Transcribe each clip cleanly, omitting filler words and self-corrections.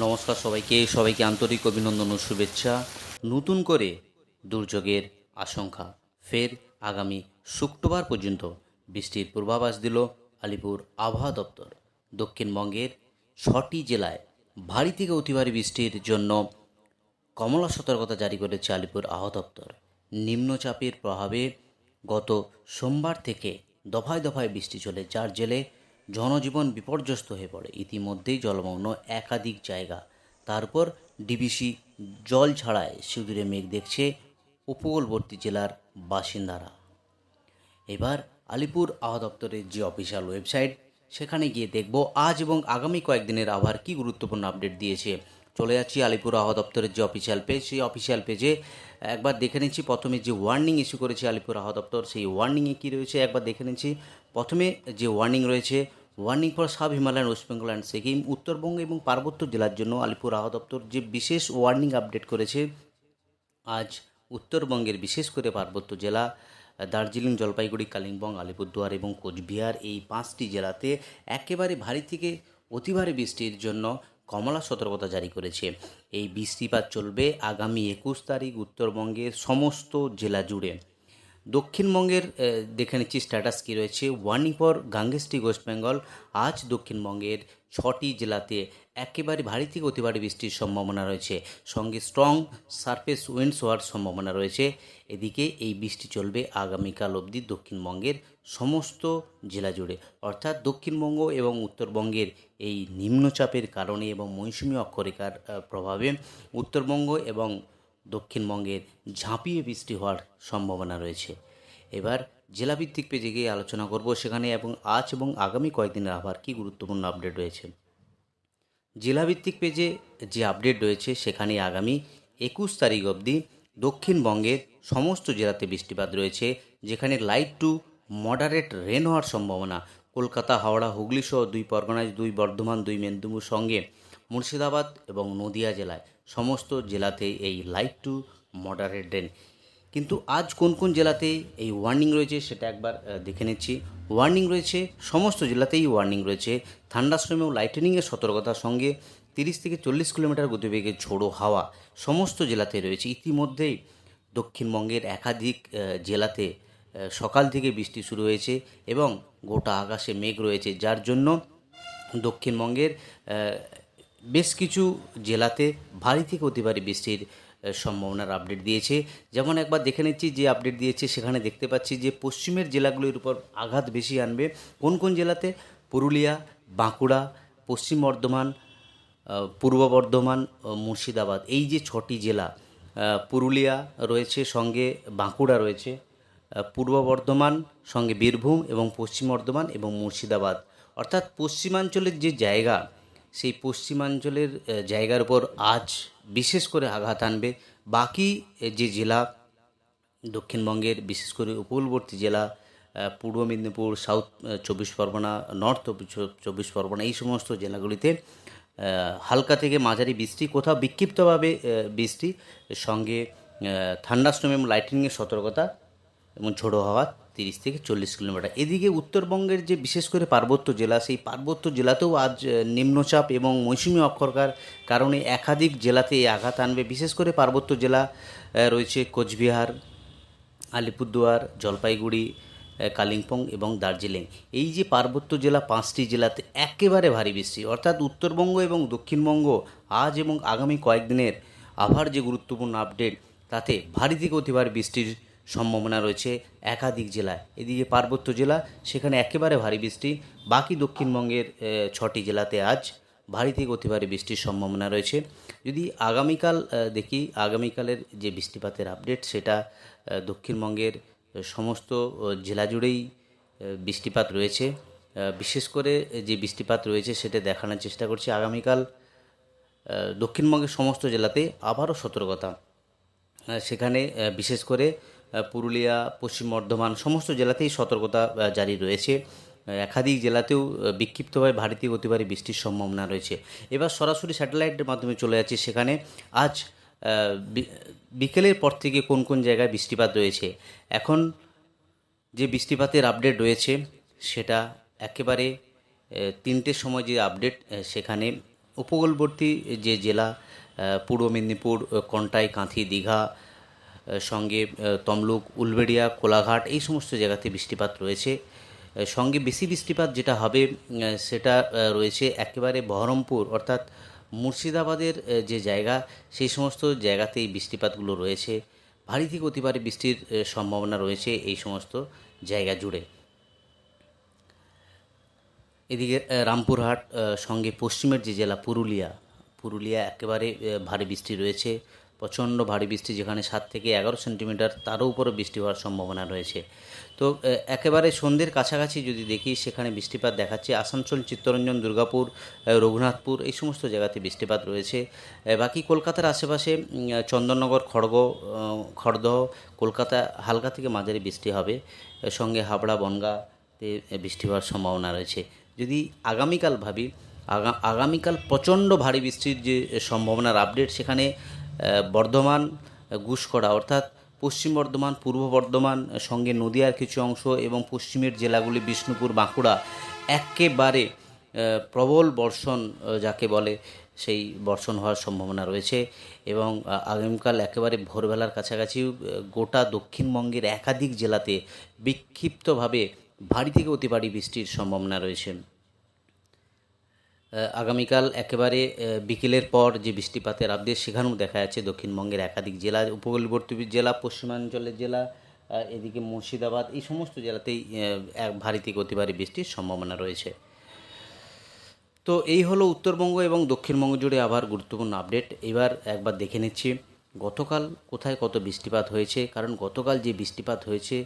নমস্কার সবাইকে আন্তরিক অভিনন্দন ও শুভেচ্ছা। নতুন করে দুর্যোগের আশঙ্কা, ফের আগামী শুক্রবার পর্যন্ত বৃষ্টির পূর্বাভাস দিল আলিপুর আবহাওয়া দপ্তর। দক্ষিণবঙ্গের 6টি জেলায় ভারী থেকে অতি ভারী বৃষ্টির জন্য কমলা সতর্কতা জারি করেছে আলিপুর আবহাওয়া দপ্তর। নিম্নচাপের প্রভাবে গত সোমবার থেকে দফায় দফায় বৃষ্টি চলে, যার জেলে জনজীবন বিপর্যস্ত হয়ে পড়ে। ইতিমধ্যেই জলমগ্ন একাধিক জায়গা। তারপর ডিবিসি জল ছাড়ায় সিঁদুরে মেঘ দেখছে উপকূলবর্তী জেলার বাসিন্দারা। এবার আলিপুর আবহাওয়া দপ্তরের যে অফিসিয়াল ওয়েবসাইট, সেখানে গিয়ে দেখব আজ এবং আগামী কয়েকদিনের আবহাওয়ার কী গুরুত্বপূর্ণ আপডেট দিয়েছে। চলে যাচ্ছি আলিপুর আবহাওয়া দপ্তরের যে অফিসিয়াল পেজ, সেই অফিসিয়াল পেজে একবার দেখে নিচ্ছি। প্রথমে যে ওয়ার্নিং ইস্যু করেছে আলিপুর আবহাওয়া দপ্তর, সেই ওয়ার্নিংয়ে কী রয়েছে একবার দেখে নিচ্ছি। প্রথমে যে ওয়ার্নিং রয়েছে, warning for sub Himalayan, West Bengal and Sikkim, Uttarbanga এবং পার্বত্য জেলার জন্য আলিপুর আবহাওয়া দপ্তর যে বিশেষ ওয়ার্নিং আপডেট করেছে। আজ উত্তরবঙ্গের বিশেষ করে পার্বত্য জেলা দার্জিলিং, জলপাইগুড়ি, কালিম্পং, আলিপুরদুয়ার এবং কোচবিহার, এই 5টি জেলাতে একেবারে ভারী থেকে অতি ভারী বৃষ্টির জন্য কমলা সতর্কতা জারি করেছে। এই বৃষ্টিপাত চলবে আগামী 21 তারিখ উত্তরবঙ্গের সমস্ত জেলা জুড়ে। দক্ষিণবঙ্গের দেখে নিচ্ছি স্ট্যাটাস কী রয়েছে। Warning for Gangetic, West Bengal. আজ দক্ষিণবঙ্গের 6টি জেলাতে একেবারে ভারী থেকে অতি ভারী বৃষ্টির সম্ভাবনা রয়েছে, সঙ্গে স্ট্রং সারফেস উইন্ডস হওয়ার সম্ভাবনা রয়েছে। এদিকে এই বৃষ্টি চলবে আগামীকাল অবধি দক্ষিণবঙ্গের সমস্ত জেলা জুড়ে, অর্থাৎ দক্ষিণবঙ্গ এবং উত্তরবঙ্গের এই নিম্নচাপের কারণে এবং মৌসুমী অক্ষরেখার প্রভাবে উত্তরবঙ্গ এবং দক্ষিণবঙ্গের ঝাঁপিয়ে বৃষ্টি হওয়ার সম্ভাবনা রয়েছে। এবার জেলাভিত্তিক পেজে গিয়ে আলোচনা করব সেখানে এবং আজ এবং আগামী কয়েকদিনের আবহাওয়ার কী গুরুত্বপূর্ণ আপডেট রয়েছে। জেলাভিত্তিক পেজে যে আপডেট রয়েছে সেখানে আগামী 21 তারিখ অবধি দক্ষিণবঙ্গের সমস্ত জেলাতে বৃষ্টিপাত রয়েছে, যেখানে লাইট টু মডারেট রেন হওয়ার সম্ভাবনা। কলকাতা, হাওড়া, হুগলি সহ 2 পরগনায়, 2 বর্ধমান, 2 মেদিনীপুর সঙ্গে মুর্শিদাবাদ এবং নদিয়া জেলায় সমস্ত জেলাতে এই লাইট টু মডারেট রেন। কিন্তু আজ কোন কোন জেলাতে এই ওয়ার্নিং রয়েছে সেটা একবার দেখে নিচ্ছি। ওয়ার্নিং রয়েছে সমস্ত জেলাতেই, ওয়ার্নিং রয়েছে থান্ডারস্টর্ম এবং লাইটেনিংয়ের সতর্কতার সঙ্গে 30 থেকে 40 কিলোমিটার গতিবেগে ঝোড়ো হাওয়া সমস্ত জেলাতে রয়েছে। ইতিমধ্যেই দক্ষিণবঙ্গের একাধিক জেলাতে সকাল থেকে বৃষ্টি শুরু হয়েছে এবং গোটা আকাশে মেঘ রয়েছে, যার জন্য দক্ষিণবঙ্গের বেশ কিছু জেলাতে ভারী থেকে অতি ভারী বৃষ্টির সম্ভাবনার আপডেট দিয়েছে। যেমন একবার দেখে নিচ্ছি যে আপডেট দিয়েছে, সেখানে দেখতে পাচ্ছি যে পশ্চিমের জেলাগুলির উপর আঘাত বেশি আনবে। কোন কোন জেলাতে? পুরুলিয়া, বাঁকুড়া, পশ্চিম বর্ধমান, পূর্ব বর্ধমান, মুর্শিদাবাদ, এই যে 6টি জেলা, পুরুলিয়া রয়েছে, সঙ্গে বাঁকুড়া রয়েছে, পূর্ব বর্ধমান, সঙ্গে বীরভূম এবং পশ্চিম বর্ধমান এবং মুর্শিদাবাদ। অর্থাৎ পশ্চিমাঞ্চলের যে জায়গা, সেই পশ্চিমাঞ্চলের জায়গার উপর আজ বিশেষ করে আঘাত আনবে। বাকি যে জেলা দক্ষিণবঙ্গের, বিশেষ করে উপকূলবর্তী জেলা, পূর্ব মেদিনীপুর, সাউথ 24 পরগনা, নর্থ 24 পরগনা, এই সমস্ত জেলাগুলিতে হালকা থেকে মাঝারি বৃষ্টি, কোথাও বিক্ষিপ্তভাবে বৃষ্টি, সঙ্গে থান্ডারস্টর্ম এবং লাইটনিংয়ের সতর্কতা এবং ঝোড়ো হাওয়া 30 থেকে 40 কিলোমিটার। এদিকে উত্তরবঙ্গের যে বিশেষ করে পার্বত্য জেলা, সেই পার্বত্য জেলাতেও আজ নিম্নচাপ এবং মৌসুমী অক্ষরেখার কারণে একাধিক জেলাতে এই আঘাত আনবে। বিশেষ করে পার্বত্য জেলা রয়েছে কোচবিহার, আলিপুরদুয়ার, জলপাইগুড়ি, কালিম্পং এবং দার্জিলিং। এই যে পার্বত্য জেলা 5টি জেলাতে একেবারে ভারী বৃষ্টি, অর্থাৎ উত্তরবঙ্গ এবং দক্ষিণবঙ্গ আজ এবং আগামী কয়েকদিনের আবহাওয়ার যে গুরুত্বপূর্ণ আপডেট, তাতে ভারী থেকে অতি ভারী বৃষ্টির সম্ভাবনা রয়েছে একাধিক জেলায়। এদিকে পার্বত্য জেলা, সেখানে একেবারে ভারী বৃষ্টি। বাকি দক্ষিণবঙ্গের 6টি জেলাতে আজ ভারী থেকে অতি ভারী বৃষ্টির সম্ভাবনা রয়েছে। যদি আগামীকাল দেখি, আগামীকালের যে বৃষ্টিপাতের আপডেট, সেটা দক্ষিণবঙ্গের সমস্ত জেলা জুড়েই বৃষ্টিপাত রয়েছে। বিশেষ করে যে বৃষ্টিপাত রয়েছে সেটা দেখানোর চেষ্টা করছি। আগামীকাল দক্ষিণবঙ্গের সমস্ত জেলাতে আবারও সতর্কতা, সেখানে বিশেষ করে পুরুলিয়া, পশ্চিম বর্ধমান, সমস্ত জেলাতেই সতর্কতা জারি রয়েছে। একাধিক জেলাতেও বিক্ষিপ্তভাবে ভারী থেকে অতি ভারী বৃষ্টির সম্ভাবনা রয়েছে। এবার সরাসরি স্যাটেলাইটের মাধ্যমে চলে যাচ্ছি সেখানে। আজ বিকেলের পর থেকে কোন কোন জায়গায় বৃষ্টিপাত রয়েছে। এখন যে বৃষ্টিপাতের আপডেট রয়েছে সেটা একেবারে 3টের সময় যে আপডেট, সেখানে উপকূলবর্তী যে জেলা পূর্ব মেদিনীপুর, কন্টাই, কাঁথি, দীঘা, সঙ্গে তমলুক, উলবেড়িয়া, কোলাঘাট এই সমস্ত জায়গাতে বৃষ্টিপাত রয়েছে। সঙ্গে বেশি বৃষ্টিপাত যেটা হবে সেটা রয়েছে একেবারে বহরমপুর অর্থাৎ মুর্শিদাবাদের যে জায়গা, সেই সমস্ত জায়গাতেই বৃষ্টিপাতগুলো রয়েছে। ভারী থেকে অতি ভারী বৃষ্টির সম্ভাবনা রয়েছে এই সমস্ত জায়গা জুড়ে। এদিকে রামপুরহাট, সঙ্গে পশ্চিমের যে জেলা পুরুলিয়া একেবারে ভারী বৃষ্টি রয়েছে, প্রচণ্ড ভারী বৃষ্টি, যেখানে 7 থেকে 11 সেন্টিমিটার তারও উপরে বৃষ্টি হওয়ার সম্ভাবনা রয়েছে। তো একেবারে সন্ধ্যের কাছাকাছি যদি দেখি, সেখানে বৃষ্টিপাত দেখাচ্ছে আসানসোল, চিত্তরঞ্জন, দুর্গাপুর, রঘুনাথপুর এই সমস্ত জায়গাতে বৃষ্টিপাত রয়েছে। বাকি কলকাতার আশেপাশে চন্দননগর, খড়দহ, কলকাতা হালকা থেকে মাঝারি বৃষ্টি হবে। সঙ্গে হাবড়া, বনগাঁতে বৃষ্টি হওয়ার সম্ভাবনা রয়েছে। যদি আগামীকাল ভাবি, আগামীকাল প্রচণ্ড ভারী বৃষ্টির যে সম্ভাবনার আপডেট, সেখানে বর্ধমান, গুসকরা অর্থাৎ পশ্চিম বর্ধমান, পূর্ব বর্ধমান, সঙ্গে নদিয়ার কিছু অংশ এবং পশ্চিমের জেলাগুলি বিষ্ণুপুর, বাঁকুড়া একেবারে প্রবল বর্ষণ যাকে বলে সেই বর্ষণ হওয়ার সম্ভাবনা রয়েছে। এবং আগামীকাল একেবারে ভোরবেলার কাছাকাছি গোটা দক্ষিণবঙ্গের একাধিক জেলাতে বিক্ষিপ্তভাবে ভারী থেকে অতি ভারী বৃষ্টির সম্ভাবনা রয়েছে। আগামীকাল একেবারে বিকেলের পর যে বৃষ্টিপাতের আপডেট, সেখানেও দেখা যাচ্ছে দক্ষিণবঙ্গের একাধিক জেলা, উপকূলবর্তী জেলা, পশ্চিমাঞ্চলের জেলা, এদিকে মুর্শিদাবাদ এই সমস্ত জেলাতেই এক ভারী থেকে অতি ভারী বৃষ্টির সম্ভাবনা রয়েছে। তো এই হলো উত্তরবঙ্গ এবং দক্ষিণবঙ্গ জুড়ে আবার গুরুত্বপূর্ণ আপডেট। এবার একবার দেখে নিচ্ছি গতকাল কোথায় কত বৃষ্টিপাত হয়েছে, কারণ গতকাল যে বৃষ্টিপাত হয়েছে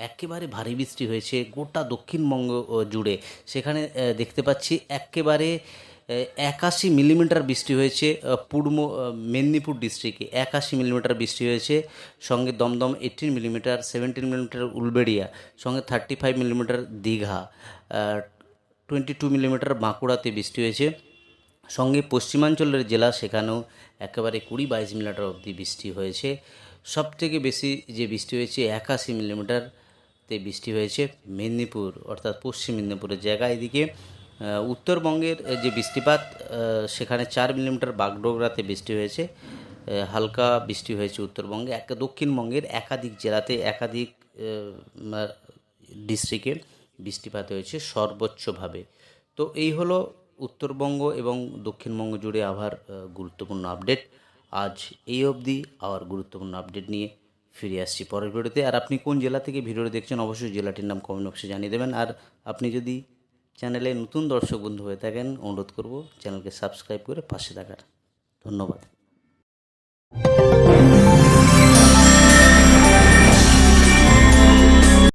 একেবারে ভারী বৃষ্টি হয়েছে গোটা দক্ষিণবঙ্গ জুড়ে। সেখানে দেখতে পাচ্ছি একেবারে 81 মিলিমিটার বৃষ্টি হয়েছে পূর্ব মেদিনীপুর ডিস্ট্রিক্টে, 81 মিলিমিটার বৃষ্টি হয়েছে। সঙ্গে দমদম 18 মিলিমিটার, 17 মিলিমিটার উলবেড়িয়া, সঙ্গে 35 মিলিমিটার দীঘা, 22 মিলিমিটার বাঁকুড়াতে বৃষ্টি হয়েছে। সঙ্গে পশ্চিমাঞ্চলের জেলা, সেখানেও একেবারে 20-22 মিলিমিটার অবধি বৃষ্টি হয়েছে। সবথেকে বেশি যে বৃষ্টি হয়েছে 81 মিলিমিটারতে বৃষ্টি হয়েছে মেদিনীপুর অর্থাৎ পশ্চিম মেদিনীপুরের জায়গা। এদিকে উত্তরবঙ্গের যে বৃষ্টিপাত, সেখানে 4 মিলিমিটার বাগডোগরাতে বৃষ্টি হয়েছে, হালকা বৃষ্টি হয়েছে উত্তরবঙ্গে। দক্ষিণবঙ্গের একাধিক জেলাতে একাধিক ডিস্ট্রিক্টে বৃষ্টিপাত হয়েছে সর্বোচ্চভাবে। তো এই হলো উত্তরবঙ্গ এবং দক্ষিণবঙ্গ জুড়ে আবার গুরুত্বপূর্ণ আপডেট। আজ এই অবধি, আবার গুরুত্বপূর্ণ আপডেট নিয়ে ফিরে আসছি পরের ভিডিওতে। আর আপনি কোন জেলা থেকে ভিডিওটি দেখছেন অবশ্যই জেলাটির নাম কমেন্ট বক্সে জানিয়ে দেবেন। আর আপনি যদি চ্যানেলে নতুন দর্শক বন্ধু হয়ে থাকেন, অনুরোধ করব চ্যানেলকে সাবস্ক্রাইব করে পাশে থাকার। ধন্যবাদ।